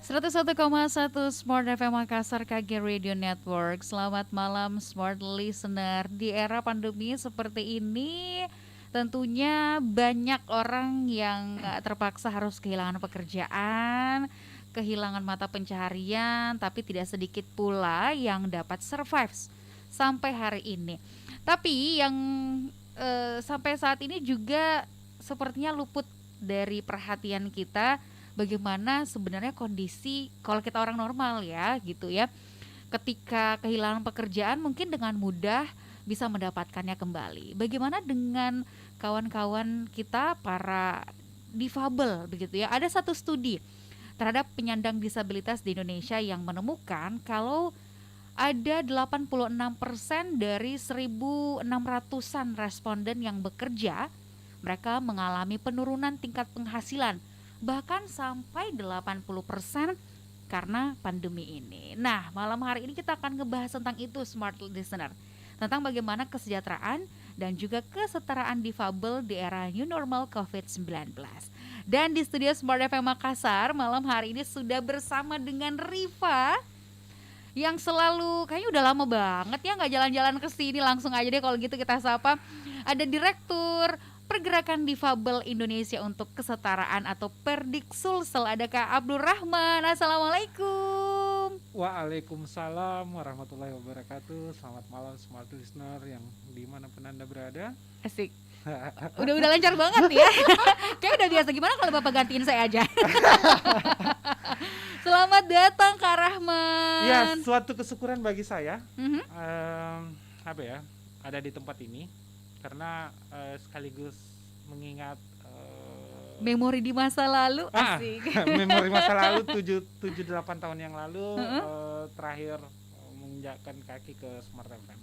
101,1 Smart FM Makassar KG Radio Network. Selamat malam Smart Listener. Di era pandemi seperti ini, tentunya banyak orang yang terpaksa harus kehilangan pekerjaan, kehilangan mata pencaharian, tapi tidak sedikit pula yang dapat survive sampai hari ini. Tapi yang sampai saat ini juga sepertinya luput dari perhatian kita bagaimana sebenarnya kondisi kalau kita orang normal ya gitu ya. Ketika kehilangan pekerjaan mungkin dengan mudah bisa mendapatkannya kembali. Bagaimana dengan kawan-kawan kita para difabel begitu ya. Ada satu studi terhadap penyandang disabilitas di Indonesia yang menemukan kalau ada 86% dari 1.600-an responden yang bekerja, mereka mengalami penurunan tingkat penghasilan bahkan sampai 80% karena pandemi ini. Nah, malam hari ini kita akan ngebahas tentang itu Smart Listener. Tentang bagaimana kesejahteraan dan juga kesetaraan difabel di era new normal COVID-19. Dan di studio Smart FM Makassar malam hari ini sudah bersama dengan Riva yang selalu kayaknya udah lama banget ya nggak jalan-jalan ke sini. Langsung aja deh kalau gitu kita sapa. Ada Direktur Pergerakan Difabel Indonesia untuk Kesetaraan atau Perdik Sulsel, ada Kak Abdul Rahman. Assalamualaikum. Waalaikumsalam warahmatullahi wabarakatuh. Selamat malam smart listener yang dimanapun Anda berada. Asik. Udah lancar banget ya. Kayak udah biasa. Gimana kalau Bapak gantiin saya aja? Selamat datang Kak Rahman. Ya, suatu kesyukuran bagi saya. Mhm. Ada di tempat ini karena sekaligus mengingat Memori di masa lalu. Asik. memori masa lalu 7-8 tahun yang lalu terakhir menginjakkan kaki ke Smart FM.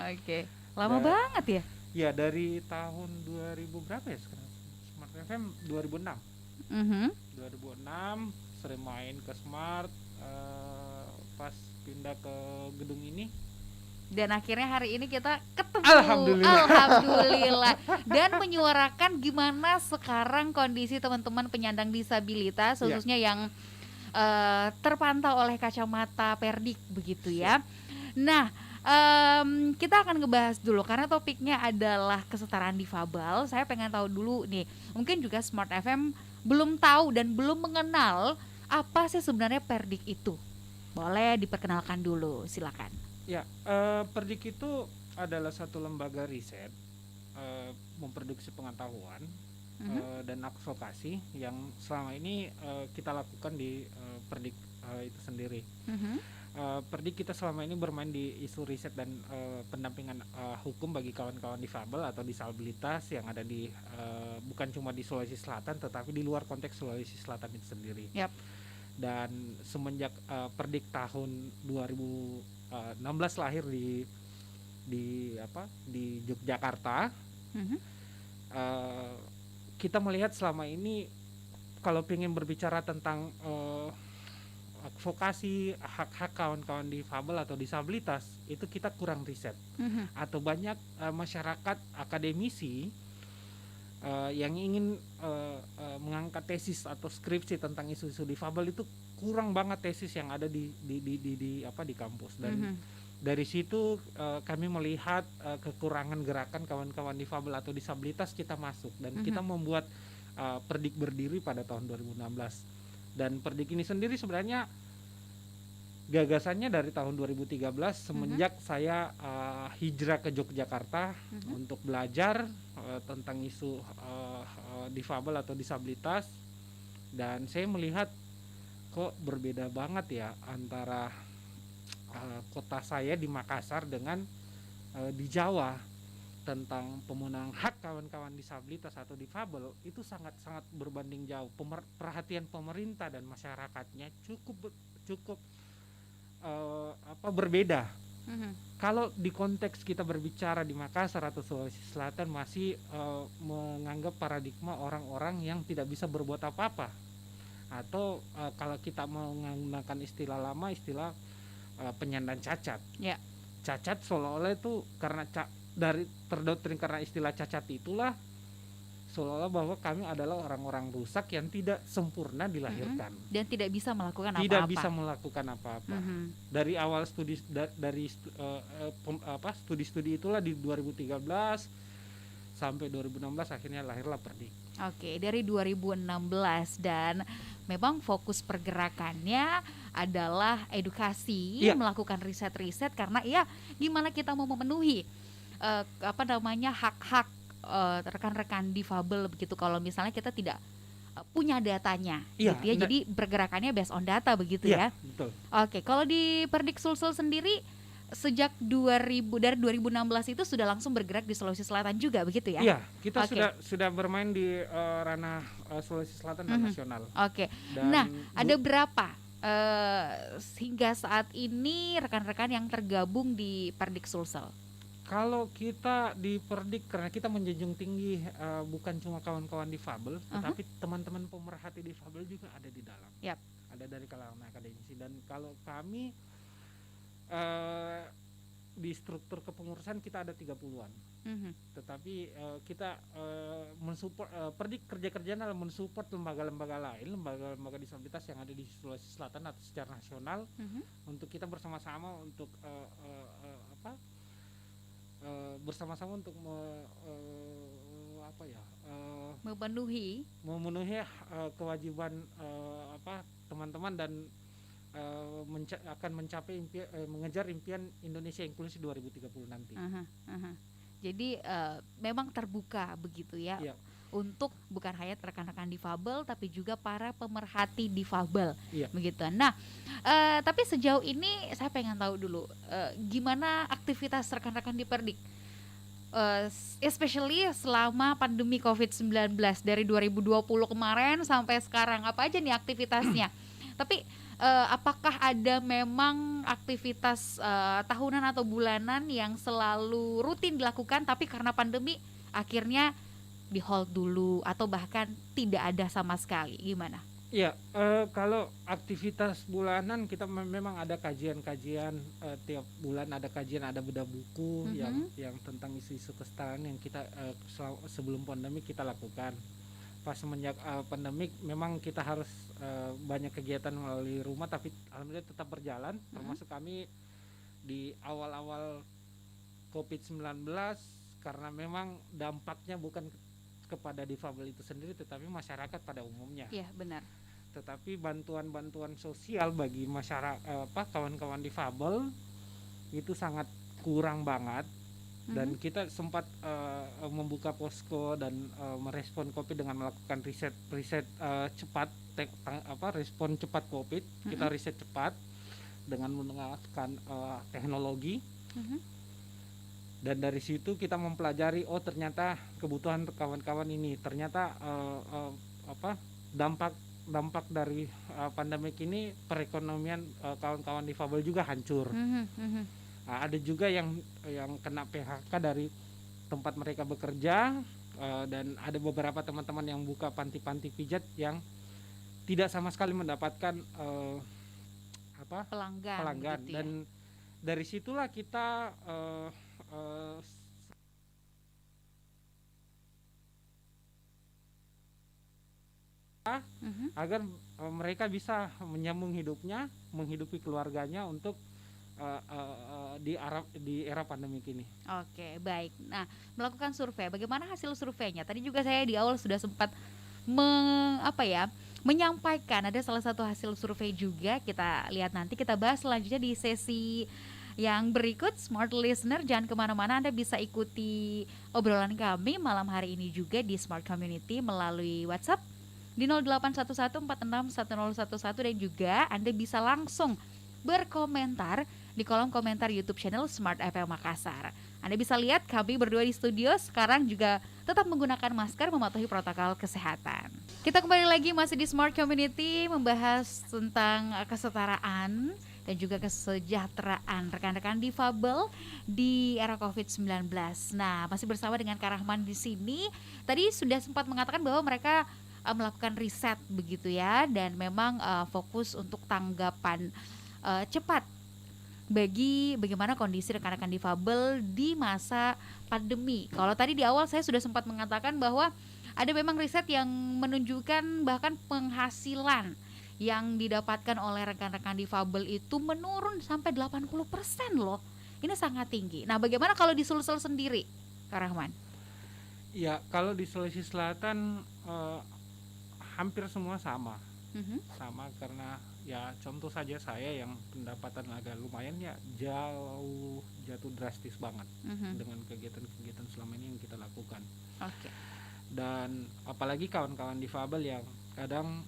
Oke. Lama banget ya? Ya, dari tahun 2000 berapa ya sekarang? Smart FM 2006. 2006 sering main ke Smart, pas pindah ke gedung ini. Dan akhirnya hari ini kita ketemu. Alhamdulillah. Dan menyuarakan gimana sekarang kondisi teman-teman penyandang disabilitas khususnya yang terpantau oleh kacamata Perdik begitu ya. Nah, kita akan ngebahas dulu karena topiknya adalah kesetaraan difabel. Saya pengen tahu dulu nih, mungkin juga Smart FM belum tahu dan belum mengenal apa sih sebenarnya Perdik itu. Boleh diperkenalkan dulu, silakan. Ya, Perdik itu adalah satu lembaga riset memproduksi pengetahuan dan advokasi yang selama ini kita lakukan di Perdik itu sendiri. Perdik kita selama ini bermain di isu riset dan pendampingan hukum bagi kawan-kawan difabel atau disabilitas yang ada di bukan cuma di Sulawesi Selatan tetapi di luar konteks Sulawesi Selatan itu sendiri. Yap. Dan semenjak Perdik tahun 2016 lahir di Yogyakarta, kita melihat selama ini kalau ingin berbicara tentang advokasi hak-hak kawan-kawan difabel atau disabilitas itu kita kurang riset atau banyak masyarakat akademisi yang ingin mengangkat tesis atau skripsi tentang isu-isu difabel itu kurang banget tesis yang ada di kampus. Dan dari situ kami melihat kekurangan gerakan kawan-kawan difabel atau disabilitas kita masuk dan kita membuat Perdik berdiri pada tahun 2016. Dan Perdik ini sendiri sebenarnya gagasannya dari tahun 2013 semenjak saya hijrah ke Yogyakarta untuk belajar tentang isu difabel atau disabilitas. Dan saya melihat kok berbeda banget ya antara kota saya di Makassar dengan di Jawa tentang pemenuhan hak kawan-kawan disabilitas atau difabel itu sangat-sangat berbanding jauh. Perhatian pemerintah dan masyarakatnya cukup berbeda. Kalau di konteks kita berbicara di Makassar atau Sulawesi Selatan masih menganggap paradigma orang-orang yang tidak bisa berbuat apa-apa, atau kalau kita menggunakan istilah lama, istilah penyandang cacat. Ya. Cacat seolah-olah itu karena dari terdoktrin karena istilah cacat itulah seolah-olah bahwa kami adalah orang-orang rusak yang tidak sempurna dilahirkan. Dan tidak bisa melakukan Tidak apa-apa. bisa melakukan apa-apa. Dari awal studi-studi itulah di 2013 sampai 2016 akhirnya lahirlah Perdik. Oke, dari 2016 dan memang fokus pergerakannya adalah edukasi, Iya. melakukan riset-riset karena ya gimana kita mau memenuhi hak-hak rekan-rekan difabel begitu kalau misalnya kita tidak punya datanya, Iya, gitu ya. Jadi pergerakannya based on data begitu ya. Betul. Oke, kalau di Perdik Sulsel sendiri sejak dari 2016 itu sudah langsung bergerak di Sulawesi Selatan juga begitu ya? Iya, kita Oke. sudah bermain di ranah Sulawesi Selatan dan nasional. Oke. Dan Nah, ada berapa hingga saat ini rekan-rekan yang tergabung di Perdik Sulsel? Kalau kita di Perdik, karena kita menjunjung tinggi bukan cuma kawan-kawan difabel, tetapi teman-teman pemerhati difabel juga ada di dalam. Yap. Ada dari kalangan akademisi. Dan kalau kami di struktur kepengurusan kita ada 30-an. Tetapi kita mensupport Perdik kerja-kerjaan adalah mensupport lembaga-lembaga lain, lembaga-lembaga disabilitas yang ada di Sulawesi Selatan atau secara nasional untuk kita bersama-sama untuk bersama-sama untuk memenuhi kewajiban teman-teman dan akan mencapai mengejar impian Indonesia Inklusi 2030 nanti. Jadi memang terbuka begitu ya, Iya. untuk bukan hanya rekan-rekan difabel tapi juga para pemerhati difabel, Iya. begitu. Nah, tapi sejauh ini saya pengen tahu dulu gimana aktivitas rekan-rekan di Perdik, especially selama pandemi COVID-19 dari 2020 kemarin sampai sekarang, apa aja nih aktivitasnya? Tapi apakah ada memang aktivitas tahunan atau bulanan yang selalu rutin dilakukan tapi karena pandemi akhirnya di hold dulu atau bahkan tidak ada sama sekali, gimana? Iya, kalau aktivitas bulanan kita memang ada kajian-kajian tiap bulan, ada kajian, ada bedah buku yang tentang isu-isu kesetaraan yang kita sebelum pandemi kita lakukan. Pas semenjak pandemik memang kita harus banyak kegiatan melalui rumah, tapi alhamdulillah tetap berjalan. Termasuk kami di awal-awal COVID-19 karena memang dampaknya bukan kepada difabel itu sendiri tetapi masyarakat pada umumnya. Iya, benar. Tetapi bantuan-bantuan sosial bagi masyarakat kawan-kawan difabel itu sangat kurang banget. Dan kita sempat membuka posko dan merespon COVID dengan melakukan riset cepat, respon cepat COVID. Kita riset cepat dengan menggunakan teknologi. Dan dari situ kita mempelajari, ternyata kebutuhan kawan-kawan ini, ternyata dampak dari pandemik ini perekonomian kawan-kawan difabel juga hancur. Ada juga yang kena PHK dari tempat mereka bekerja, dan ada beberapa teman-teman yang buka panti-panti pijat yang tidak sama sekali mendapatkan pelanggan. Gitu ya. Dan dari situlah kita agar mereka bisa menyambung hidupnya, menghidupi keluarganya untuk di era pandemi ini. Oke, baik. Nah, melakukan survei, bagaimana hasil surveinya? Tadi juga saya di awal sudah sempat menyampaikan ada salah satu hasil survei juga. Kita lihat nanti, kita bahas selanjutnya di sesi yang berikut. Smart Listener, jangan kemana-mana, Anda bisa ikuti obrolan kami malam hari ini juga di Smart Community melalui WhatsApp di 0811461011 dan juga Anda bisa langsung berkomentar di kolom komentar YouTube channel Smart FM Makassar. Anda bisa lihat kami berdua di studio sekarang juga tetap menggunakan masker, mematuhi protokol kesehatan. Kita kembali lagi masih di Smart Community membahas tentang kesetaraan dan juga kesejahteraan rekan-rekan difabel di era COVID-19. Nah, masih bersama dengan Kak Rahman di sini. Tadi sudah sempat mengatakan bahwa mereka melakukan riset begitu ya, dan memang fokus untuk tanggapan cepat bagi bagaimana kondisi rekan-rekan difabel di masa pandemi. Kalau tadi di awal saya sudah sempat mengatakan bahwa Ada memang riset yang menunjukkan bahkan penghasilan yang didapatkan oleh rekan-rekan difabel itu menurun sampai 80% loh. Ini sangat tinggi. Nah, bagaimana kalau di Sulsel sendiri, Kak Rahman? Ya, kalau di Sulawesi Selatan hampir semua sama. Mhm, Sama karena ya contoh saja saya yang pendapatan agak lumayan ya jauh jatuh drastis banget mhm. dengan kegiatan-kegiatan selama ini yang kita lakukan. Oke. Dan apalagi kawan-kawan difabel yang kadang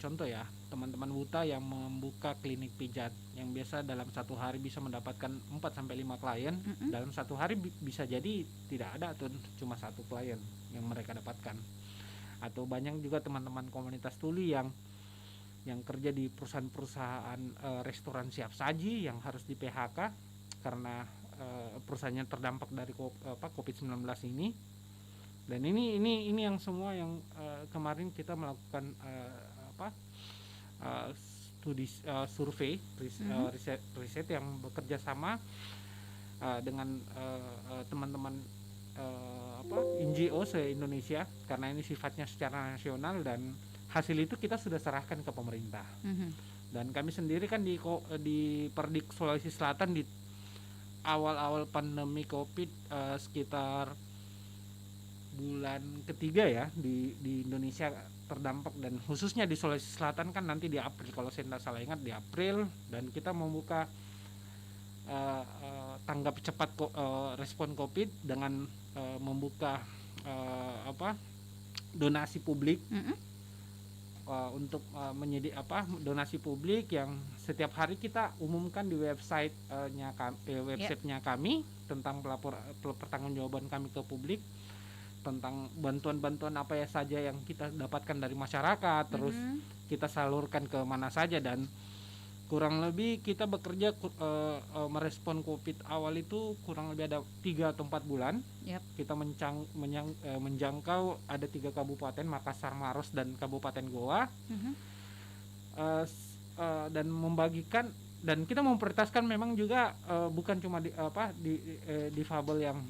contoh ya teman-teman buta yang membuka klinik pijat yang biasa dalam satu hari bisa mendapatkan 4 sampai 5 klien, Mhm. dalam satu hari bisa jadi tidak ada atau cuma satu klien yang mereka dapatkan. Atau banyak juga teman-teman komunitas tuli yang kerja di perusahaan-perusahaan restoran siap saji yang harus di PHK karena perusahaannya terdampak dari COVID-19 ini. Dan ini yang semua yang kemarin kita melakukan studi survei Mhm. riset yang bekerja sama dengan teman-teman NGO se-Indonesia karena ini sifatnya secara nasional, dan hasil itu kita sudah serahkan ke pemerintah. Mhm. Dan kami sendiri kan di Perdik Sulawesi Selatan di awal-awal pandemi Covid sekitar bulan ketiga ya di Indonesia terdampak, dan khususnya di Sulawesi Selatan kan nanti di April kalau saya tidak salah ingat di April, dan kita membuka tanggap cepat respon Covid dengan membuka donasi publik Mhm. untuk donasi publik yang setiap hari kita umumkan di websitenya kami tentang pertanggungjawaban kami ke publik tentang bantuan-bantuan apa ya saja yang kita dapatkan dari masyarakat, terus Mhm. kita salurkan ke mana saja. Dan kurang lebih kita bekerja merespon Covid awal itu kurang lebih ada 3 atau 4 bulan. Yap. Kita menjangkau ada 3 kabupaten, Makassar, Maros, dan Kabupaten Goa, Mhm. dan membagikan, dan kita memprioritaskan memang juga bukan cuma difabel yang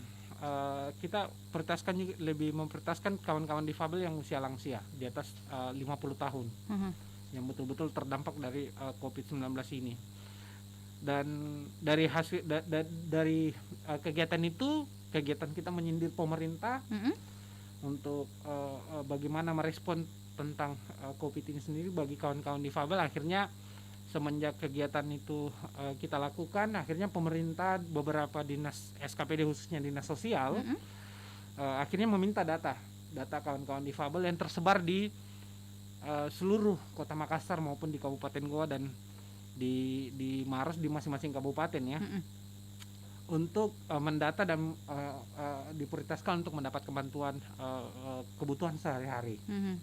kita prioritaskan juga, lebih memprioritaskan kawan-kawan difabel yang usia lansia di atas 50 tahun Mhm. yang betul-betul terdampak dari COVID-19 ini. Dan dari hasil dari kegiatan itu, kegiatan kita menyindir pemerintah Mhm. untuk bagaimana merespon tentang COVID ini sendiri bagi kawan-kawan difabel. Akhirnya semenjak kegiatan itu kita lakukan, akhirnya pemerintah beberapa dinas SKPD khususnya dinas sosial Mhm. akhirnya meminta data kawan-kawan difabel yang tersebar di seluruh kota Makassar maupun di Kabupaten Goa dan di Maros di masing-masing kabupaten ya, Mhm. untuk mendata dan diprioritaskan untuk mendapat bantuan kebutuhan sehari-hari. Mhm.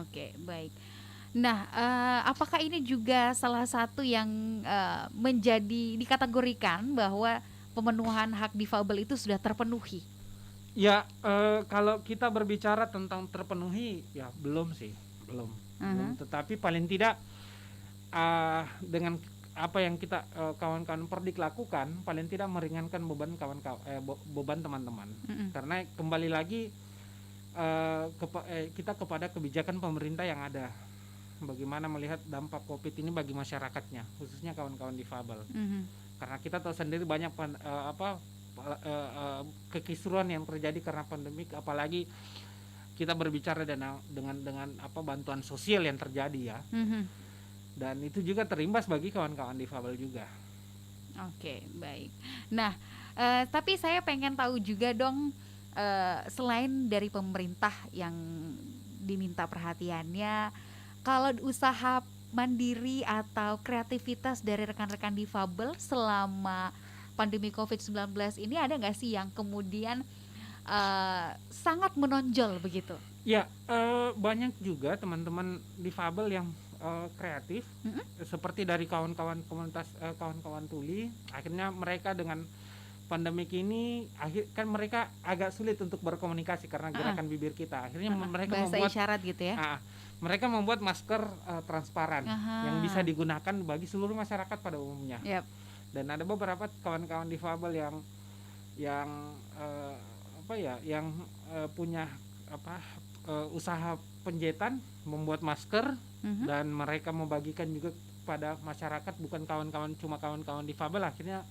Oke, baik. Nah, apakah ini juga salah satu yang menjadi dikategorikan bahwa pemenuhan hak difabel itu sudah terpenuhi? Ya, kalau kita berbicara tentang terpenuhi, ya belum sih, belum. Mhm. Tetapi paling tidak dengan apa yang kita kawan-kawan Perdik lakukan, paling tidak meringankan beban teman-teman. Mhm. Karena kembali lagi kita kepada kebijakan pemerintah yang ada. Bagaimana melihat dampak Covid ini bagi masyarakatnya, khususnya kawan-kawan difabel. Mhm. Karena kita tahu sendiri banyak kekisruan yang terjadi karena pandemik, apalagi kita berbicara dengan bantuan sosial yang terjadi ya, Mhm. dan itu juga terimbas bagi kawan-kawan difabel juga. Oke, baik. Nah, tapi saya pengen tahu juga dong, selain dari pemerintah yang diminta perhatiannya, kalau usaha mandiri atau kreativitas dari rekan-rekan difabel selama pandemi COVID-19 ini ada nggak sih yang kemudian sangat menonjol begitu? Ya, banyak juga teman-teman difabel yang kreatif, Mhm. seperti dari kawan-kawan komunitas kawan-kawan tuli. Akhirnya mereka dengan pandemik ini kan mereka agak sulit untuk berkomunikasi karena Heeh, gerakan bibir kita. Akhirnya heeh. mereka Bahasa membuat isyarat gitu ya? mereka membuat masker transparan yang bisa Aha. digunakan bagi seluruh masyarakat pada umumnya. Yap. Dan ada beberapa kawan-kawan difabel yang punya usaha penjahitan membuat masker Mhm. dan mereka membagikan juga kepada masyarakat, bukan kawan-kawan cuma kawan-kawan difabel. Akhirnya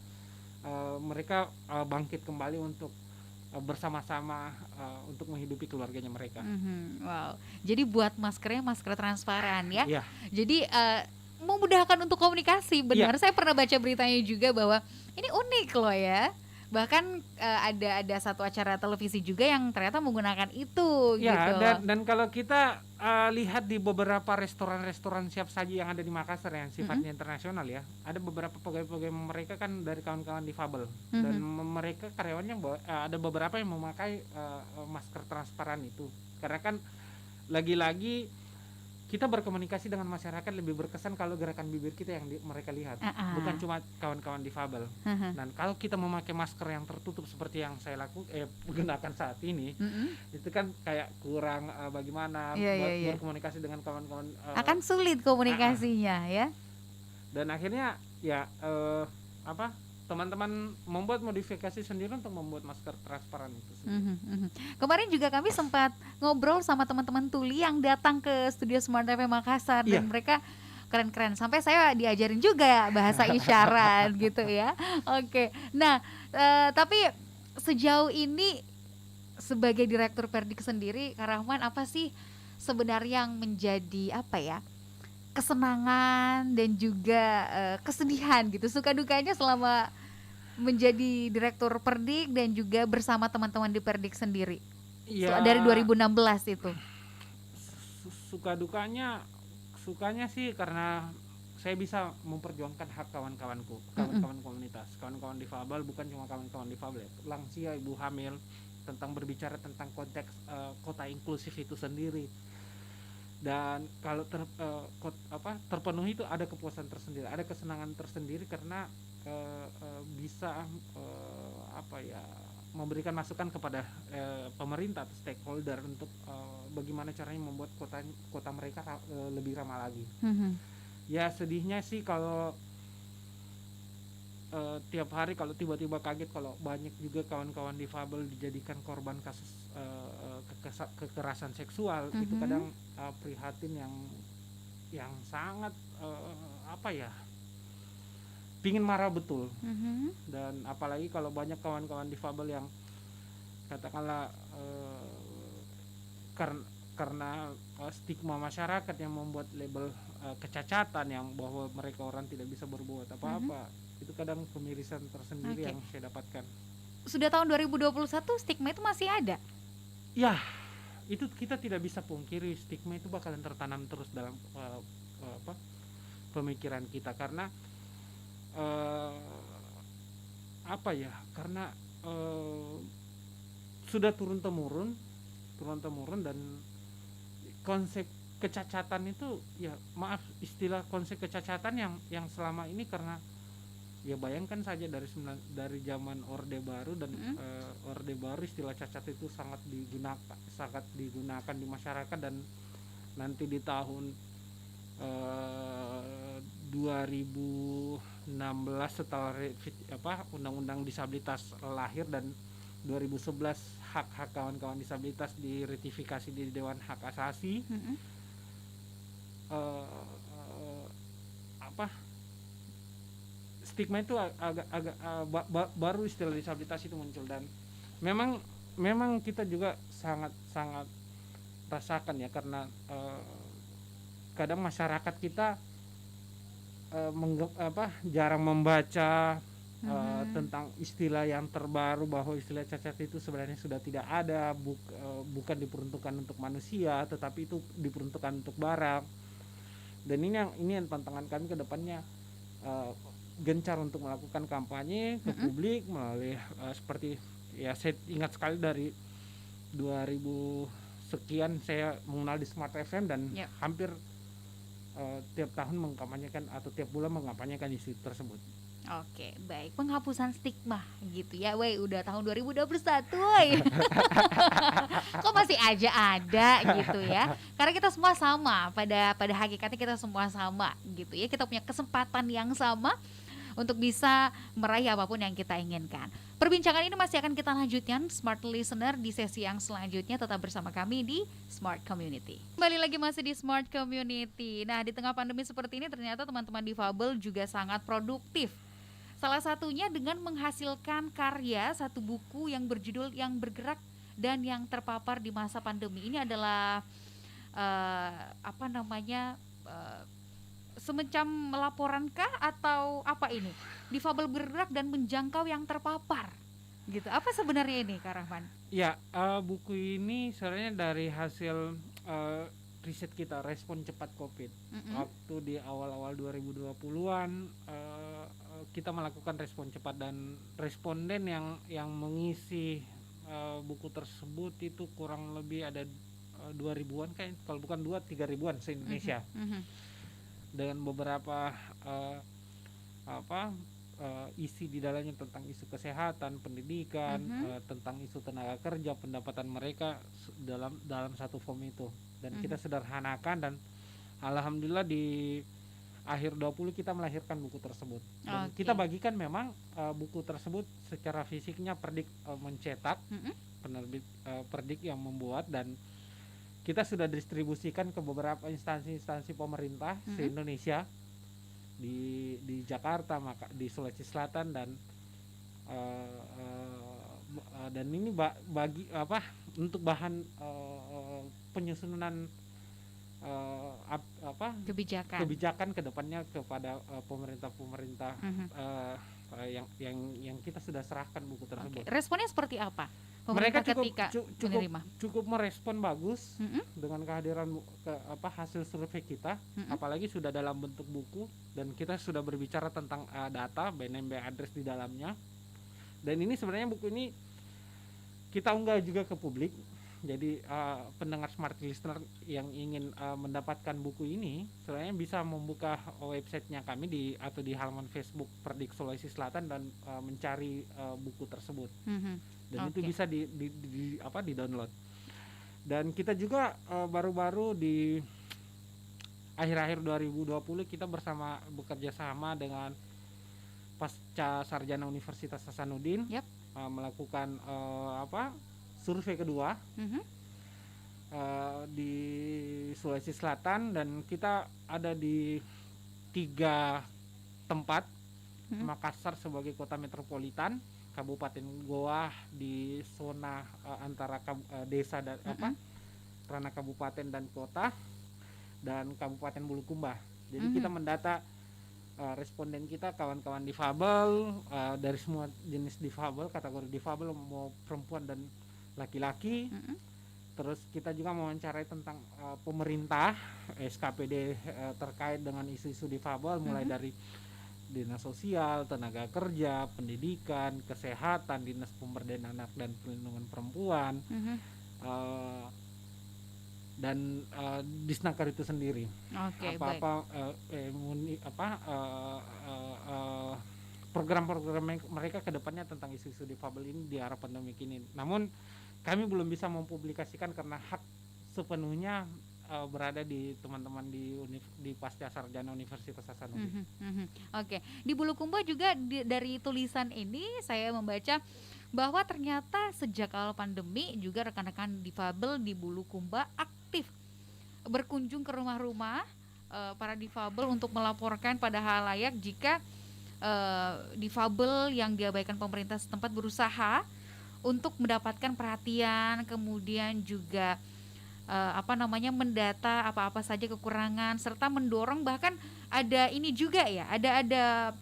mereka bangkit kembali untuk bersama-sama untuk menghidupi keluarganya mereka. Wow. Jadi buat maskernya masker transparan ya. Iya, Jadi memudahkan untuk komunikasi. iya, Benar. Saya pernah baca beritanya juga bahwa ini unik loh ya. Bahkan ada satu acara televisi juga yang ternyata menggunakan itu iya. gitu Dan loh. dan kalau kita lihat di beberapa restoran-restoran siap saji yang ada di Makassar yang sifatnya internasional ya, ada beberapa pegawai-pegawai mereka kan dari kawan-kawan difabel, dan mereka karyawannya ada beberapa yang memakai masker transparan itu, karena kan lagi-lagi kita berkomunikasi dengan masyarakat lebih berkesan kalau gerakan bibir kita yang mereka lihat, bukan cuma kawan-kawan difabel. Dan kalau kita memakai masker yang tertutup seperti yang saya gunakan saat ini, itu kan kayak kurang bagaimana Iya, iya, iya. berkomunikasi dengan kawan-kawan, Akan sulit komunikasinya ya. dan akhirnya ya teman-teman membuat modifikasi sendiri untuk membuat masker transparan itu sendiri. Kemarin juga kami sempat ngobrol sama teman-teman tuli yang datang ke studio Smart FM Makassar Iya. dan mereka keren-keren, sampai saya diajarin juga bahasa isyarat gitu ya. Oke. Nah, tapi sejauh ini sebagai direktur Perdik sendiri, Kak Rahman, apa sih sebenarnya yang menjadi kesenangan dan juga kesedihan gitu, suka dukanya selama menjadi direktur Perdik dan juga bersama teman-teman di Perdik sendiri Ya, dari 2016 itu? suka sukanya sih karena saya bisa memperjuangkan hak kawan-kawanku, kawan-kawan komunitas, kawan-kawan difabel, bukan cuma kawan-kawan difabel ya, lansia, ibu hamil, tentang berbicara tentang konteks kota inklusif itu sendiri. Dan kalau terpenuhi itu ada kepuasan tersendiri, ada kesenangan tersendiri karena bisa memberikan masukan kepada pemerintah atau stakeholder untuk bagaimana caranya membuat kota mereka lebih ramah lagi. Ya sedihnya sih kalau tiap hari kalau tiba-tiba kaget kalau banyak juga kawan-kawan difabel dijadikan korban kasus kekerasan seksual. Itu kadang prihatin yang sangat pingin marah betul. Dan apalagi kalau banyak kawan-kawan difabel yang katakanlah karena stigma masyarakat yang membuat label kecacatan, yang bahwa mereka orang tidak bisa berbuat apa-apa. Itu kadang pemirisan tersendiri yang saya dapatkan. Sudah tahun 2021 stigma itu masih ada? Ya, itu kita tidak bisa pungkiri, stigma itu bakalan tertanam terus dalam pemikiran kita, karena karena sudah turun temurun dan konsep kecacatan itu, ya maaf istilah konsep kecacatan yang selama ini, karena ya bayangkan saja dari zaman Orde Baru dan Orde Baru istilah cacat itu sangat digunakan di masyarakat, dan nanti di tahun 2016 setelah undang-undang disabilitas lahir, dan 2011 hak-hak kawan-kawan disabilitas diratifikasi di Dewan Hak Asasi. Stigma itu agak baru istilah disabilitas itu muncul, dan memang kita juga sangat rasakan ya, karena kadang masyarakat kita jarang membaca tentang istilah yang terbaru, bahwa istilah cacat itu sebenarnya sudah tidak ada, bukan diperuntukkan untuk manusia, tetapi itu diperuntukkan untuk barang. Dan ini yang tantangan kami ke depannya, gencar untuk melakukan kampanye ke publik melalui seperti ya, saya ingat sekali dari 2000 sekian saya mengenal di Smart FM, dan hampir tiap tahun mengkampanyekan atau tiap bulan mengkampanyekan isu tersebut. Oke, baik. Penghapusan stigma gitu ya. Woi, udah tahun 2021, woi. Kok masih aja ada gitu ya. Karena kita semua sama, pada hakikatnya kita semua sama gitu ya. Kita punya kesempatan yang sama untuk bisa meraih apapun yang kita inginkan. Perbincangan ini masih akan kita lanjutkan Smart Listener di sesi yang selanjutnya. Tetap bersama kami di Smart Community. Kembali lagi masih di Smart Community. Nah, di tengah pandemi seperti ini ternyata teman-teman difabel juga sangat produktif. Salah satunya dengan menghasilkan karya satu buku yang berjudul Yang Bergerak dan Yang Terpapar di Masa Pandemi. Ini adalah semacam melaporankah atau apa ini? Difabel bergerak dan menjangkau yang terpapar. Gitu. Apa sebenarnya ini, Kak Rahman? Ya, buku ini sebenarnya dari hasil riset kita, respon cepat COVID. Waktu di awal-awal 2020-an kita melakukan respon cepat, dan responden yang mengisi buku tersebut itu kurang lebih ada 2 ribuan, kayak kalau bukan 3 ribuan se-Indonesia. Dengan beberapa isi di dalamnya tentang isu kesehatan, pendidikan, tentang isu tenaga kerja, pendapatan mereka dalam satu form itu. Dan kita sederhanakan, dan alhamdulillah di akhir 20 kita melahirkan buku tersebut. Dan kita bagikan memang buku tersebut secara fisiknya Perdik mencetak, penerbit Perdik yang membuat, dan kita sudah distribusikan ke beberapa instansi-instansi pemerintah se-Indonesia, di Jakarta, di Sulawesi Selatan, dan ini untuk bahan penyusunan kebijakan kedepannya kepada pemerintah-pemerintah yang kita sudah serahkan buku tersebut. Responnya seperti apa? Mereka cukup merespon bagus dengan kehadiran hasil survei kita, apalagi sudah dalam bentuk buku, dan kita sudah berbicara tentang data BNMB address di dalamnya. Dan ini sebenarnya buku ini kita unggah juga ke publik. Jadi pendengar Smart Listener yang ingin mendapatkan buku ini sebenarnya bisa membuka websitenya kami atau di halaman Facebook Perdik Sulawesi Selatan, dan mencari buku tersebut. Dan itu bisa di download. Dan kita juga baru-baru di akhir-akhir 2020 kita bekerja sama dengan Pasca Sarjana Universitas Hasanuddin, melakukan survei kedua di Sulawesi Selatan, dan kita ada di 3 tempat. Makassar sebagai kota metropolitan, Kabupaten Goa di zona antara desa dan ranah kabupaten dan kota, dan Kabupaten Bulukumba. Jadi kita mendata responden kita, kawan-kawan difabel dari semua jenis difabel, kategori difabel, mau perempuan dan laki-laki. Terus kita juga mewawancarai tentang pemerintah, SKPD terkait dengan isu-isu difabel, mulai dari Dinas Sosial, Tenaga Kerja, Pendidikan, Kesehatan, Dinas Pemberdayaan Anak dan Perlindungan Perempuan, dan Disnaker itu sendiri. Program-program mereka ke depannya tentang isu-isu difabel ini di era pandemik ini. Namun kami belum bisa mempublikasikan karena hak sepenuhnya berada di teman-teman di Pasca Sarjana Universitas Hasanuddin. Di Bulukumba juga dari tulisan ini saya membaca bahwa ternyata sejak awal pandemi juga rekan-rekan difabel di Bulukumba aktif berkunjung ke rumah-rumah para difabel untuk melaporkan pada halayak jika difabel yang diabaikan pemerintah setempat berusaha untuk mendapatkan perhatian, kemudian juga mendata apa-apa saja kekurangan, serta mendorong, bahkan ada ini juga ya, ada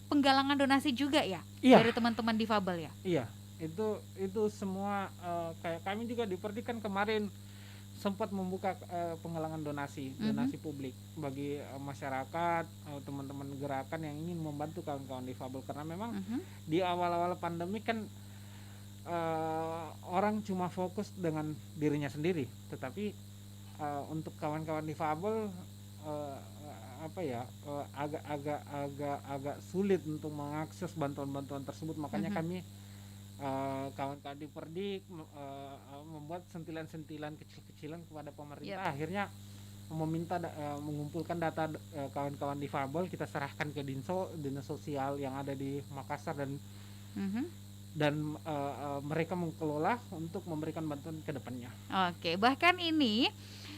penggalangan donasi juga ya, dari teman-teman difabel ya. Iya, itu semua kayak kami juga di Perdik kan kemarin sempat membuka penggalangan donasi publik bagi masyarakat, teman-teman gerakan yang ingin membantu kawan-kawan difabel, karena memang di awal-awal pandemi kan orang cuma fokus dengan dirinya sendiri, tetapi untuk kawan-kawan difabel agak sulit untuk mengakses bantuan-bantuan tersebut. Makanya kami kawan-kawan di Perdik membuat sentilan-sentilan kecil-kecilan kepada pemerintah. Akhirnya mengumpulkan data kawan-kawan difabel, kita serahkan ke dinas sosial yang ada di Makassar, dan mereka mengelola untuk memberikan bantuan ke depannya. Oke, bahkan ini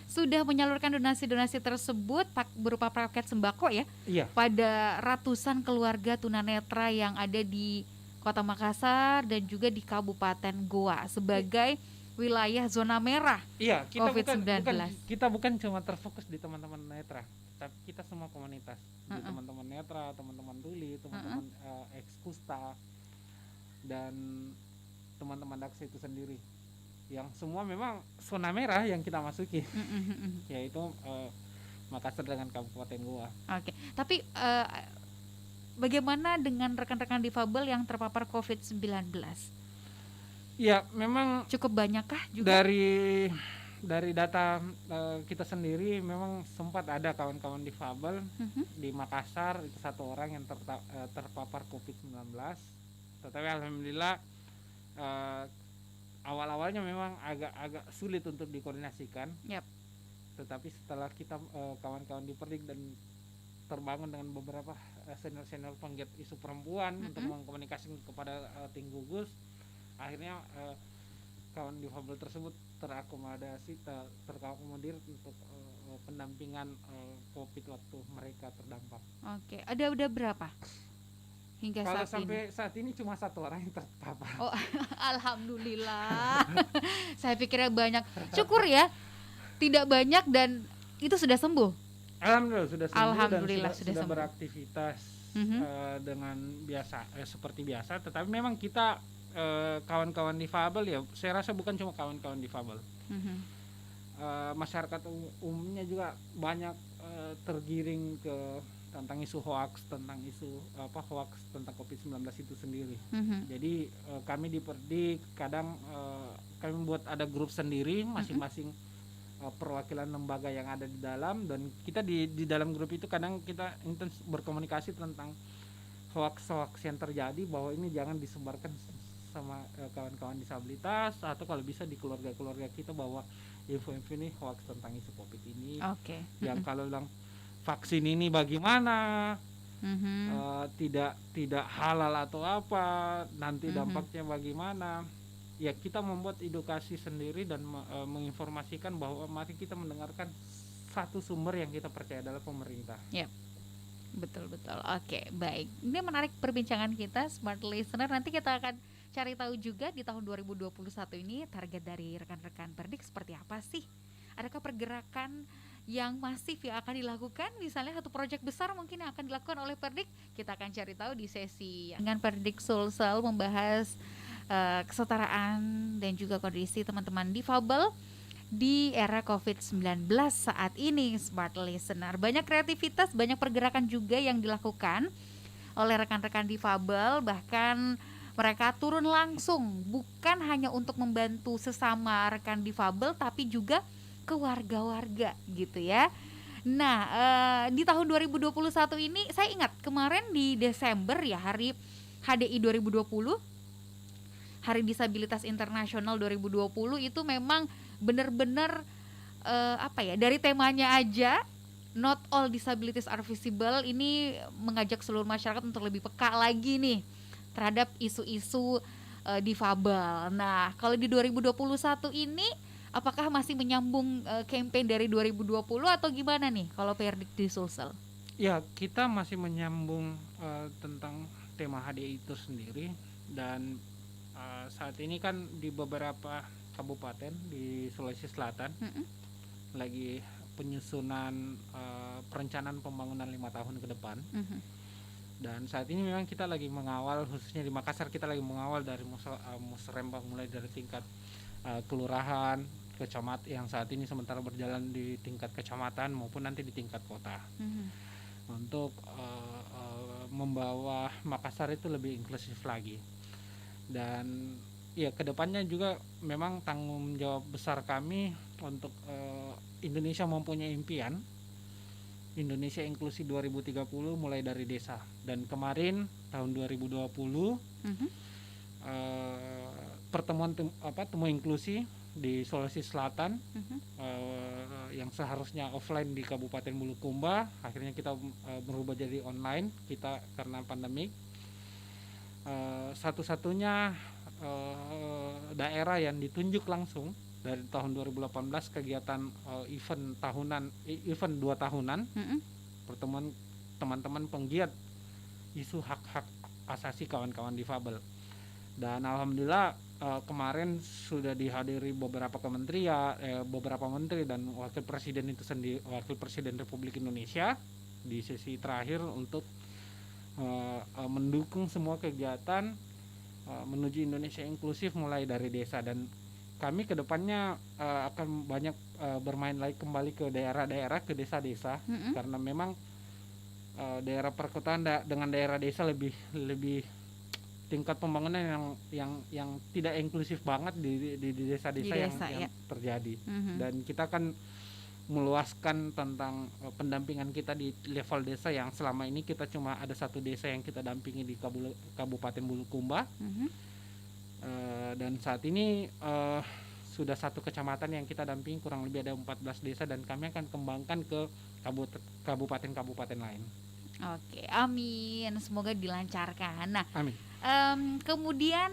sudah menyalurkan donasi-donasi tersebut berupa paket sembako ya Iya, pada ratusan keluarga tunanetra yang ada di Kota Makassar dan juga di Kabupaten Goa sebagai wilayah zona merah iya, COVID-19. kita bukan cuma terfokus di teman-teman netra, tapi kita semua komunitas, di teman-teman netra, teman-teman tuli, teman-teman ekskusta, dan teman-teman Daksa itu sendiri, yang semua memang zona merah yang kita masuki, yaitu Makassar dengan Kabupaten Goa. Oke, tapi bagaimana dengan rekan-rekan difabel yang terpapar COVID-19? Ya, memang cukup banyakkah juga? Dari data kita sendiri memang sempat ada kawan-kawan difabel di Makassar, itu 1 orang yang terpapar COVID-19. Tetapi alhamdulillah awal-awalnya memang agak sulit untuk dikoordinasikan. Yap. Tetapi setelah kita kawan-kawan di Perdik dan terbangun dengan beberapa senior-senior penggiat isu perempuan untuk mengkomunikasikan kepada tim gugus, akhirnya kawan difabel tersebut terakomodir untuk pendampingan COVID waktu mereka terdampak. Oke, ada udah berapa hingga Kalau saat sampai ini? saat ini cuma 1 orang yang terpapar. Oh, alhamdulillah. Saya pikirnya banyak. Syukur ya, tidak banyak dan itu sudah sembuh. Alhamdulillah sudah sembuh. Alhamdulillah dan sudah sembuh. beraktivitas dengan biasa, seperti biasa. Tetapi memang kita kawan-kawan difabel, ya saya rasa bukan cuma kawan-kawan difabel, masyarakat umumnya juga banyak tergiring ke tentang isu hoax tentang COVID-19 itu sendiri. Jadi kami di Perdik kadang kami membuat ada grup sendiri masing-masing perwakilan lembaga yang ada di dalam, dan kita di dalam grup itu kadang kita intens berkomunikasi tentang hoax yang terjadi, bahwa ini jangan disebarkan sama kawan-kawan disabilitas, atau kalau bisa di keluarga-keluarga kita, bahwa info-info ini hoax tentang isu COVID ini. Oke. Yang kalau bilang vaksin ini bagaimana, tidak halal atau apa, nanti dampaknya bagaimana, ya kita membuat edukasi sendiri dan menginformasikan bahwa mari kita mendengarkan satu sumber yang kita percaya adalah pemerintah. Yep. Betul. Oke, baik. Ini menarik perbincangan kita, Smart Listener. Nanti kita akan cari tahu juga di tahun 2021 ini target dari rekan-rekan Perdik seperti apa sih? Adakah pergerakan yang masif yang akan dilakukan, misalnya satu proyek besar mungkin yang akan dilakukan oleh Perdik? Kita akan cari tahu di sesi dengan Perdik Sulsel, membahas kesetaraan dan juga kondisi teman-teman difabel di era COVID-19 saat ini, Smart Listener. Banyak kreativitas, banyak pergerakan juga yang dilakukan oleh rekan-rekan difabel, bahkan mereka turun langsung bukan hanya untuk membantu sesama rekan difabel, tapi juga ke warga-warga gitu ya. Nah, di tahun 2021 ini saya ingat kemarin di Desember ya, hari HDI 2020, Hari Disabilitas Internasional 2020, itu memang benar-benar dari temanya aja, Not All Disabilities Are Visible, ini mengajak seluruh masyarakat untuk lebih peka lagi nih terhadap isu-isu difabel. Nah, kalau di 2021 ini apakah masih menyambung campaign dari 2020 atau gimana nih kalau Perdik di Sulsel? Ya, kita masih menyambung tentang tema HDI itu sendiri, dan saat ini kan di beberapa kabupaten di Sulawesi Selatan lagi penyusunan perencanaan pembangunan 5 tahun ke depan. Dan saat ini memang kita lagi mengawal, khususnya di Makassar kita lagi mengawal dari musrembang, mulai dari tingkat kelurahan, kecamatan, yang saat ini sementara berjalan di tingkat kecamatan maupun nanti di tingkat kota, untuk membawa Makassar itu lebih inklusif lagi. Dan ya kedepannya juga memang tanggung jawab besar kami untuk Indonesia mempunyai impian Indonesia Inklusi 2030 mulai dari desa. Dan kemarin tahun 2020 pertemuan temu inklusi di Sulawesi Selatan yang seharusnya offline di Kabupaten Bulukumba, akhirnya kita berubah jadi online kita karena pandemik. Satu-satunya daerah yang ditunjuk langsung dari tahun 2018 kegiatan event 2 tahunan, pertemuan teman-teman penggiat isu hak-hak asasi kawan-kawan difabel. Dan alhamdulillah kemarin sudah dihadiri beberapa kementerian, beberapa menteri dan wakil presiden itu sendiri, wakil presiden Republik Indonesia di sesi terakhir untuk mendukung semua kegiatan menuju Indonesia inklusif mulai dari desa. Dan kami kedepannya akan banyak bermain lagi kembali ke daerah-daerah, ke desa-desa, karena memang daerah perkotaan dengan daerah desa lebih tingkat pembangunan yang tidak inklusif banget di desa-desa yang terjadi. Dan kita akan meluaskan tentang pendampingan kita di level desa yang selama ini kita cuma ada satu desa yang kita dampingi di Kabupaten Bulukumba. Dan saat ini sudah satu kecamatan yang kita dampingi, kurang lebih ada 14 desa, dan kami akan kembangkan ke kabupaten-kabupaten lain. Oke, amin, semoga dilancarkan. Nah, amin. Kemudian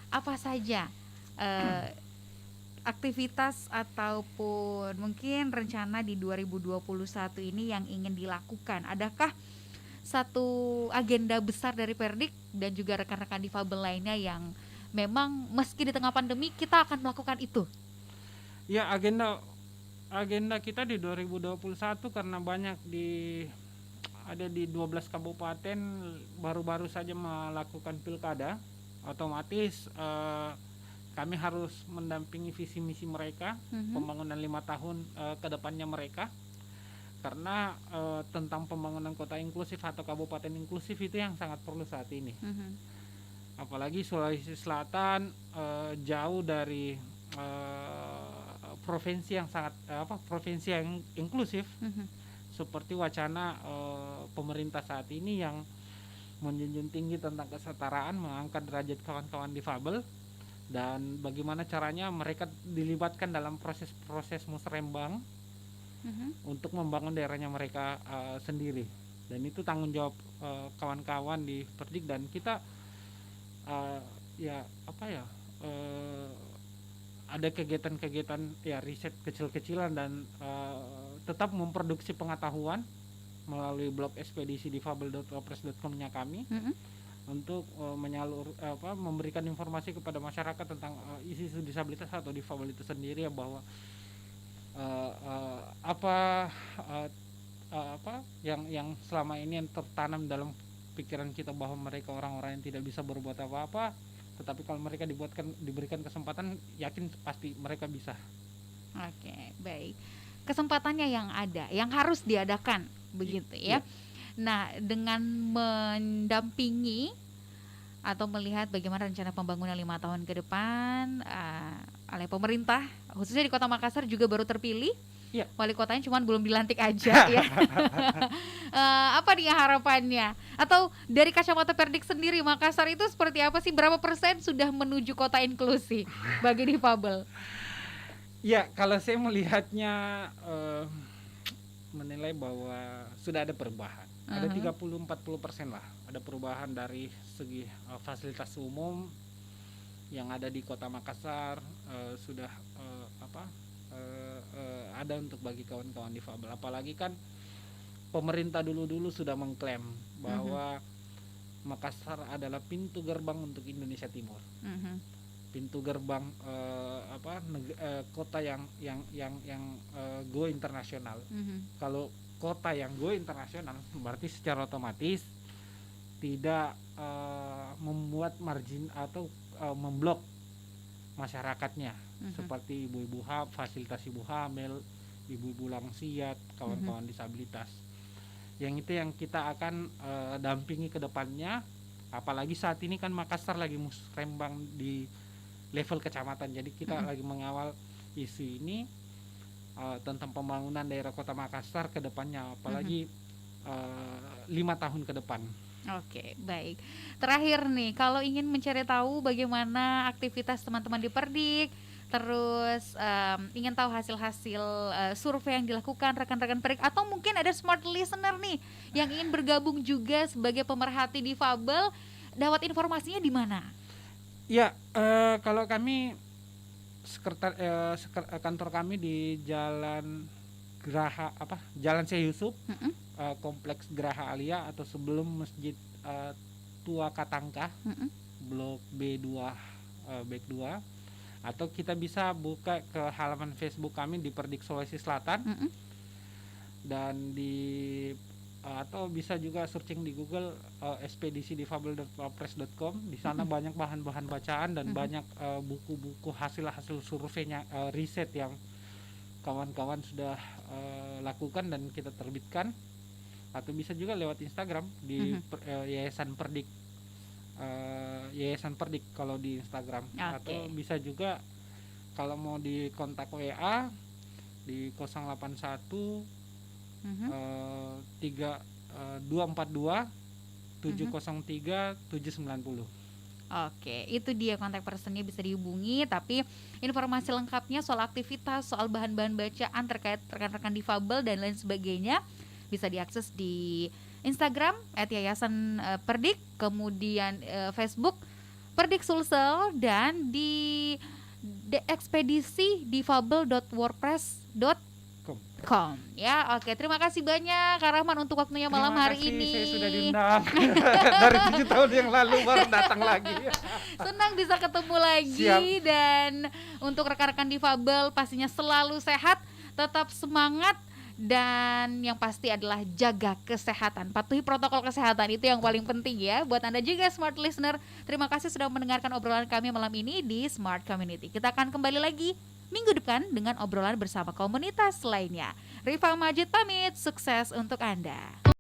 apa saja aktivitas ataupun mungkin rencana di 2021 ini yang ingin dilakukan? Adakah satu agenda besar dari Perdik dan juga rekan-rekan difabel lainnya yang memang meski di tengah pandemi kita akan melakukan itu? Ya, agenda kita di 2021 karena banyak ada di 12 kabupaten baru-baru saja melakukan pilkada, otomatis kami harus mendampingi visi misi mereka, pembangunan 5 tahun ke depannya mereka, karena tentang pembangunan kota inklusif atau kabupaten inklusif itu yang sangat perlu saat ini. Apalagi Sulawesi Selatan jauh dari provinsi yang provinsi yang inklusif, seperti wacana pemerintah saat ini yang menjunjung tinggi tentang kesetaraan, mengangkat derajat kawan-kawan difabel, dan bagaimana caranya mereka dilibatkan dalam proses musrembang untuk membangun daerahnya mereka sendiri. Dan itu tanggung jawab kawan-kawan di Perdik, dan kita ada kegiatan-kegiatan riset kecil-kecilan dan tetap memproduksi pengetahuan melalui blog ekspedisi-difabel.wordpress.com-nya kami, untuk memberikan informasi kepada masyarakat tentang isu disabilitas atau difabel itu sendiri, ya, bahwa yang selama ini yang tertanam dalam pikiran kita bahwa mereka orang-orang yang tidak bisa berbuat apa-apa, tetapi kalau mereka diberikan kesempatan, yakin pasti mereka bisa. Oke, baik. Kesempatannya yang ada, yang harus diadakan, begitu ya. Nah, dengan mendampingi atau melihat bagaimana rencana pembangunan 5 tahun ke depan oleh pemerintah, khususnya di Kota Makassar juga baru terpilih. Wali kotanya cuma belum dilantik aja ya. Apa nih harapannya? Atau dari kacamata Perdik sendiri, Makassar itu seperti apa sih? Berapa persen sudah menuju kota inklusif bagi difabel? Ya, kalau saya melihatnya menilai bahwa sudah ada perubahan. Ada 30-40% lah. Ada perubahan dari segi fasilitas umum yang ada di Kota Makassar, sudah ada untuk bagi kawan-kawan difabel. Apalagi kan pemerintah dulu sudah mengklaim bahwa Makassar adalah pintu gerbang untuk Indonesia Timur. Pintu gerbang kota yang go internasional. Kalau kota yang go internasional berarti secara otomatis tidak membuat margin atau memblok masyarakatnya, seperti ibu-ibu fasilitas ibu hamil, ibu-ibu lansia, kawan-kawan disabilitas. Yang itu yang kita akan dampingi ke depannya. Apalagi saat ini kan Makassar lagi musrembang di level kecamatan, jadi kita lagi mengawal isu ini tentang pembangunan daerah Kota Makassar ke depannya, apalagi 5 tahun ke depan. Oke, baik. Terakhir nih, kalau ingin mencari tahu bagaimana aktivitas teman-teman di Perdik, terus ingin tahu hasil-hasil survei yang dilakukan rekan-rekan Perdik, atau mungkin ada smart listener nih yang ingin bergabung juga sebagai pemerhati difabel, dapat informasinya di mana? Ya, kalau kami kantor kami di Jalan Jalan Syekh Yusuf, Kompleks Geraha Alia atau sebelum Masjid Tua Katangkah, Blok B2, Back 2, atau kita bisa buka ke halaman Facebook kami di Perdik Sulawesi Selatan, dan atau bisa juga searching di Google ekspedisidifabel.wordpress.com. Di sana banyak bahan-bahan bacaan dan banyak buku-buku hasil surveinya, riset yang kawan-kawan sudah lakukan dan kita terbitkan. Atau bisa juga lewat Instagram di Yayasan Perdik, Yayasan Perdik kalau di Instagram. Atau bisa juga kalau mau di kontak WA di 081 242 703 790. Oke, itu dia kontak personnya, bisa dihubungi. Tapi informasi lengkapnya soal aktivitas, soal bahan-bahan bacaan terkait rekan-rekan difabel dan lain sebagainya bisa diakses di Instagram @yayasan Perdik, kemudian Facebook Perdik Sulsel, dan di ekspedisidifabel.wordpress.com ya. Oke, terima kasih banyak Kak Rahman untuk waktunya malam hari ini. Saya sudah diundang dari 7 tahun yang lalu baru datang lagi. Senang bisa ketemu lagi. Siap. Dan untuk rekan-rekan difabel pastinya selalu sehat, tetap semangat, dan yang pasti adalah jaga kesehatan, patuhi protokol kesehatan, itu yang paling penting ya. Buat Anda juga smart listener, terima kasih sudah mendengarkan obrolan kami malam ini di Smart Community. Kita akan kembali lagi minggu depan dengan obrolan bersama komunitas lainnya. Rifa Majid pamit, sukses untuk Anda.